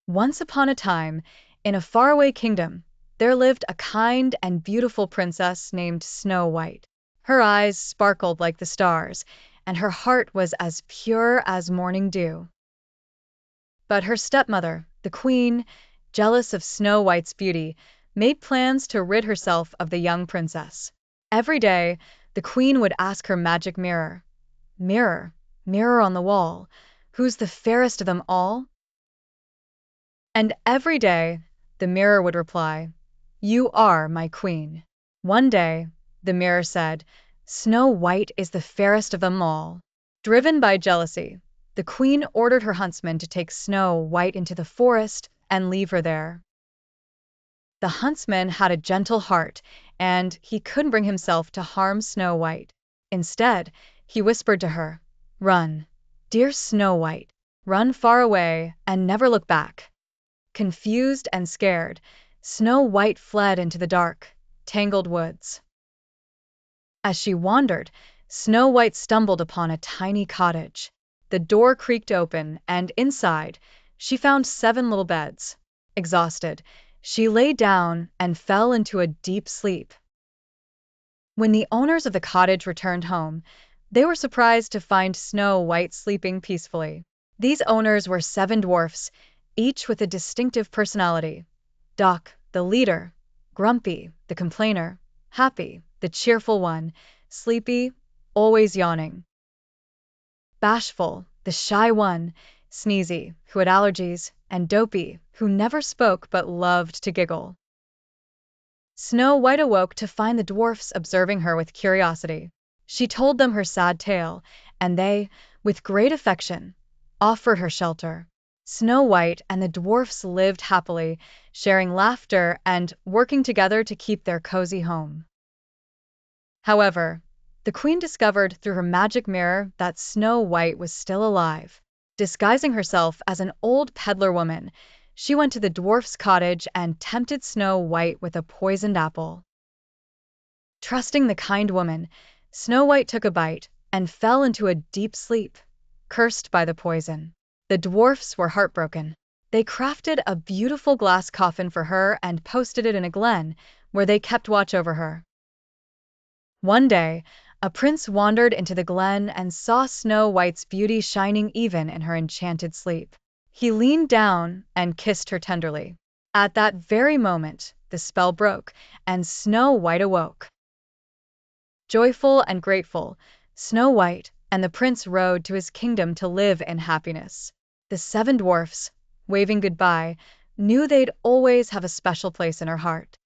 Once upon a time, in a faraway kingdom, there lived a kind and beautiful princess named Snow White. Her eyes sparkled like the stars, and her heart was as pure as morning dew. But her stepmother, the queen, jealous of Snow White's beauty, made plans to rid herself of the young princess. Every day, the queen would ask her magic mirror, "Mirror, mirror on the wall, who's the fairest of them all?" And every day, the mirror would reply, "You are my queen." One day, the mirror said, "Snow White is the fairest of them all." Driven by jealousy, the queen ordered her huntsman to take Snow White into the forest and leave her there. The huntsman had a gentle heart, and he couldn't bring himself to harm Snow White. Instead, he whispered to her, "Run, dear Snow White, run far away and never look back." Confused and scared, Snow White fled into the dark, tangled woods. As she wandered, Snow White stumbled upon a tiny cottage. The door creaked open, and inside, she found 7 little beds. Exhausted, she lay down and fell into a deep sleep. When the owners of the cottage returned home, they were surprised to find Snow White sleeping peacefully. These owners were 7 dwarfs, each with a distinctive personality. Doc, the leader; Grumpy, the complainer; Happy, the cheerful one; Sleepy, always yawning; Bashful, the shy one; Sneezy, who had allergies; and Dopey, who never spoke but loved to giggle. Snow White awoke to find the dwarfs observing her with curiosity. She told them her sad tale, and they, with great affection, offered her shelter. Snow White and the dwarfs lived happily, sharing laughter and working together to keep their cozy home. However, the queen discovered through her magic mirror that Snow White was still alive. Disguising herself as an old peddler woman, she went to the dwarf's cottage and tempted Snow White with a poisoned apple. Trusting the kind woman, Snow White took a bite and fell into a deep sleep, cursed by the poison. The dwarfs were heartbroken. They crafted a beautiful glass coffin for her and posted it in a glen, where they kept watch over her. One day, a prince wandered into the glen and saw Snow White's beauty shining even in her enchanted sleep. He leaned down and kissed her tenderly. At that very moment, the spell broke, and Snow White awoke. Joyful and grateful, Snow White and the prince rode to his kingdom to live in happiness. The 7 dwarfs, waving goodbye, knew they'd always have a special place in her heart.